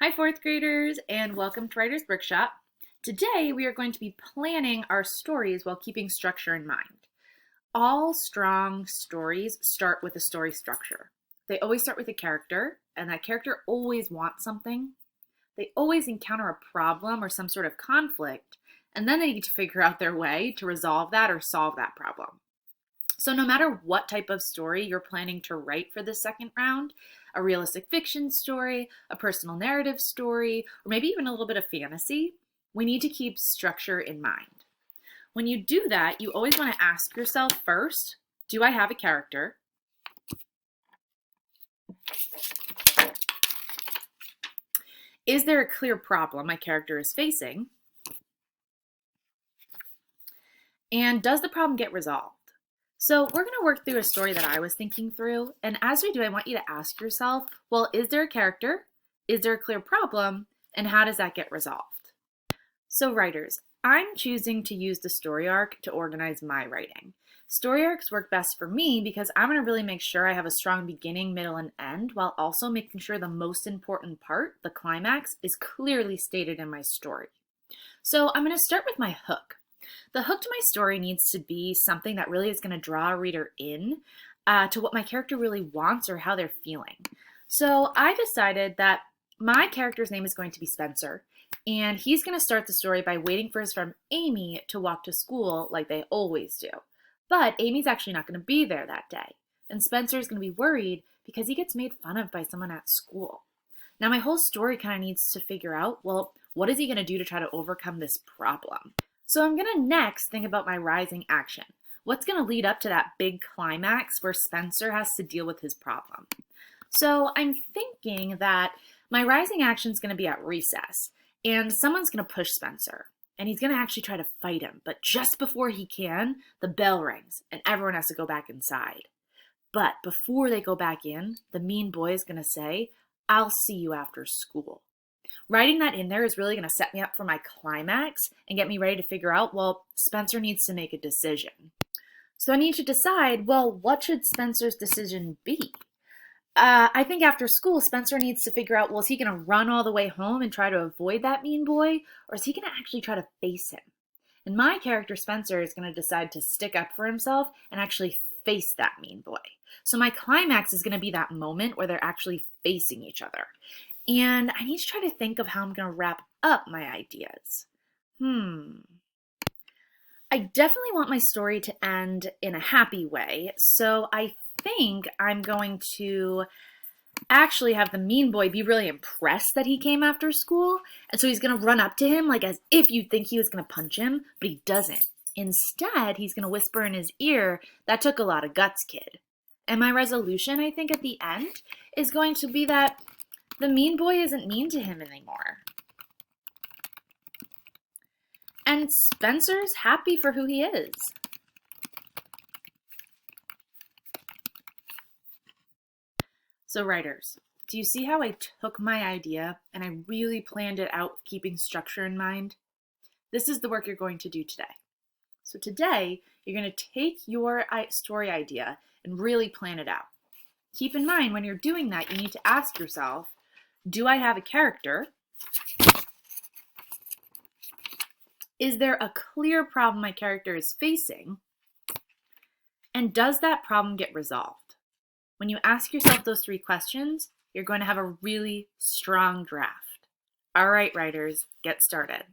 Hi, fourth graders, and welcome to Writer's Workshop. Today, we are going to be planning our stories while keeping structure in mind. All strong stories start with a story structure. They always start with a character, and that character always wants something. They always encounter a problem or some sort of conflict, and then they need to figure out their way to resolve that or solve that problem. So no matter what type of story you're planning to write for the second round, a realistic fiction story, a personal narrative story, or maybe even a little bit of fantasy, we need to keep structure in mind. When you do that, you always want to ask yourself first, do I have a character? Is there a clear problem my character is facing? And does the problem get resolved? So we're going to work through a story that I was thinking through. And as we do, I want you to ask yourself, well, is there a character? Is there a clear problem? And how does that get resolved? So writers, I'm choosing to use the story arc to organize my writing. Story arcs work best for me because I'm going to really make sure I have a strong beginning, middle, and end while also making sure the most important part, the climax, is clearly stated in my story. So I'm going to start with my hook. The hook to my story needs to be something that really is going to draw a reader in to what my character really wants or how they're feeling. So I decided that my character's name is going to be Spencer, and he's going to start the story by waiting for his friend Amy to walk to school like they always do. But Amy's actually not going to be there that day, and Spencer is going to be worried because he gets made fun of by someone at school. Now my whole story kind of needs to figure out, well, what is he going to do to try to overcome this problem? So I'm going to next think about my rising action. What's going to lead up to that big climax where Spencer has to deal with his problem? So I'm thinking that my rising action is going to be at recess, and someone's going to push Spencer, and he's going to actually try to fight him. But just before he can, the bell rings, and everyone has to go back inside. But before they go back in, the mean boy is going to say, "I'll see you after school." Writing that in there is really going to set me up for my climax and get me ready to figure out, well, Spencer needs to make a decision. So I need to decide, well, what should Spencer's decision be? I think after school, Spencer needs to figure out, well, is he going to run all the way home and try to avoid that mean boy, or is he going to actually try to face him? And my character, Spencer, is going to decide to stick up for himself and actually face that mean boy. So my climax is going to be that moment where they're actually facing each other. And I need to try to think of how I'm going to wrap up my ideas. I definitely want my story to end in a happy way, so I think I'm going to actually have the mean boy be really impressed that he came after school, and so he's going to run up to him like as if you'd think he was going to punch him, but he doesn't. Instead, he's going to whisper in his ear, "That took a lot of guts, kid." And my resolution, I think, at the end is going to be that the mean boy isn't mean to him anymore. And Spencer's happy for who he is. So writers, do you see how I took my idea and I really planned it out keeping structure in mind? This is the work you're going to do today. So today, you're going to take your story idea and really plan it out. Keep in mind, when you're doing that, you need to ask yourself, do I have a character? Is there a clear problem my character is facing? And does that problem get resolved? When you ask yourself those three questions, you're going to have a really strong draft. All right, writers, get started.